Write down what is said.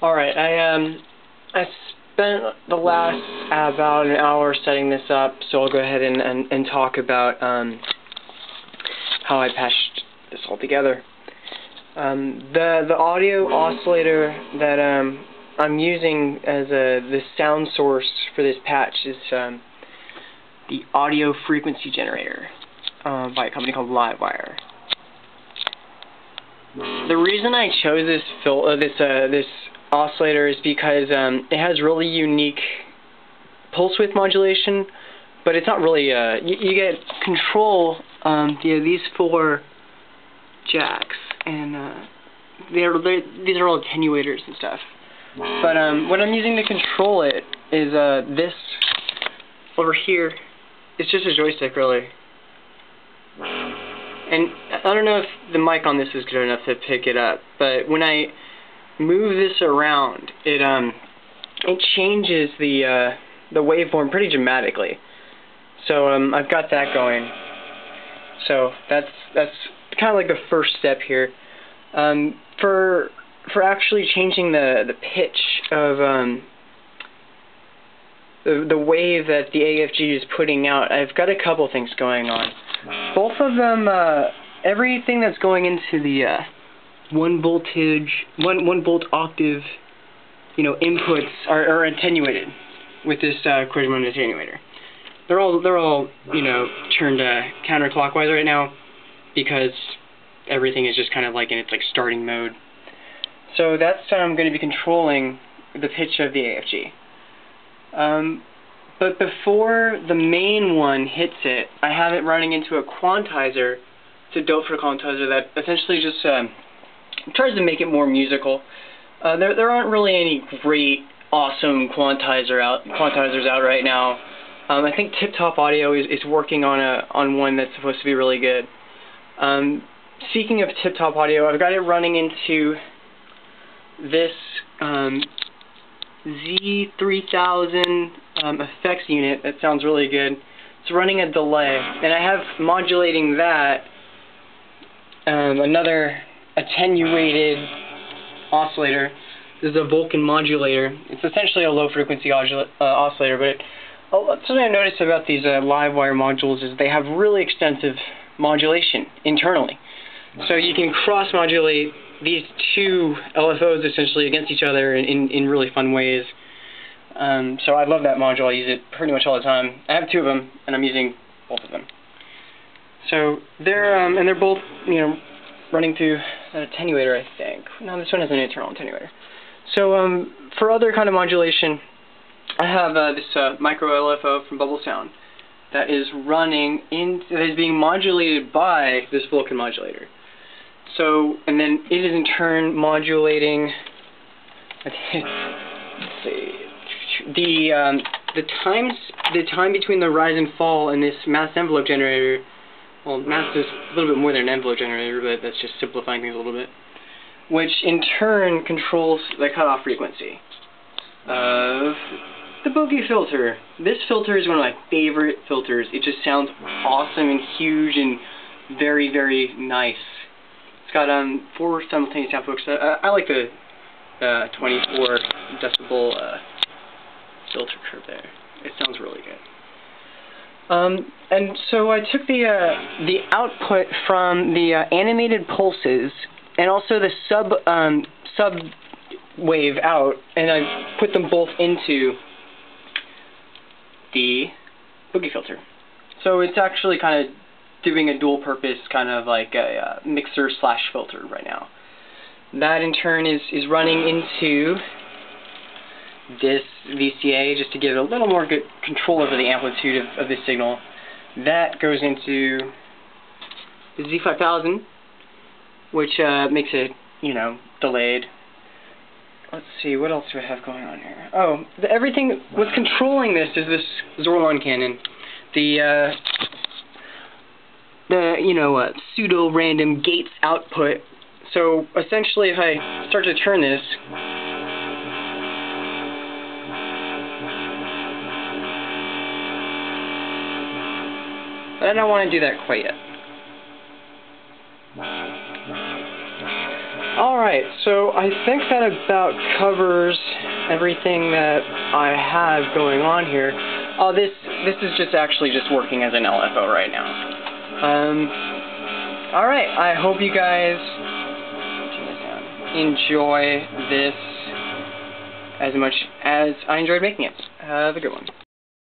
Alright, I spent the last about an hour setting this up, so I'll go ahead and talk about how I patched this all together. The audio oscillator that I'm using as the sound source for this patch is the audio frequency generator by a company called Livewire. The reason I chose this oscillator is because it has really unique pulse width modulation, but it's not really you get control these 4 jacks, and these are all attenuators and stuff. But what I'm using to control it is this over here. It's just a joystick, really. And I don't know if the mic on this is good enough to pick it up, but when I move this around, it changes the waveform pretty dramatically. So I've got that going. So that's kind of like the first step here. For actually changing the pitch of the wave that the AFG is putting out, I've got a couple things going on. Both of them, everything that's going into the 1 volt octave, inputs are attenuated with this Quasimodo attenuator. They're all turned counterclockwise right now because everything is just kind of like in its starting mode. So that's how I'm going to be controlling the pitch of the AFG. But before the main one hits it, I have it running into a quantizer. It's a Doppler quantizer that essentially just tries to make it more musical. There aren't really any great, awesome quantizers out right now. I think Tip Top Audio is working on one that's supposed to be really good. Speaking of Tip Top Audio, I've got it running into this Z3000 effects unit that sounds really good. It's running a delay, and I have modulating that another attenuated oscillator. This is a Vulcan modulator. It's essentially a low frequency oscillator, but something I noticed about these Livewire modules is they have really extensive modulation internally. So you can cross-modulate these 2 LFOs essentially against each other in really fun ways. So I love that module. I use it pretty much all the time. I have 2 of them, and I'm using both of them. So they're both running through an attenuator, I think. No, this one has an internal attenuator. So for other kind of modulation, I have this micro LFO from Bubble Sound that is being modulated by this Vulcan modulator. So, and then it is in turn modulating, let's see, the time between the rise and fall in this mass envelope generator. Well, mass is a little bit more than an envelope generator, but that's just simplifying things a little bit. Which in turn controls the cutoff frequency of the bogey filter. This filter is one of my favorite filters. It just sounds awesome and huge and very, very nice. It's got 4 simultaneous outputs. I like the 24 decibel filter curve there. It sounds really good. And so I took the output from the animated pulses and also the sub wave out, and I put them both into the boogie filter. So it's actually kind of doing a dual purpose, kind of like a mixer / filter right now. That in turn is running into this VCA just to give it a little more good control over the amplitude of this signal. That goes into the Z5000, which makes it, delayed. Let's see, what else do I have going on here? Oh, what's controlling this is this Zorlon cannon. The pseudo-random gates output. So essentially, if I start to turn this, but I don't want to do that quite yet. Alright, so I think that about covers everything that I have going on here. Oh, this is just actually just working as an LFO right now. Alright, I hope you guys enjoy this as much as I enjoyed making it. Have a good one.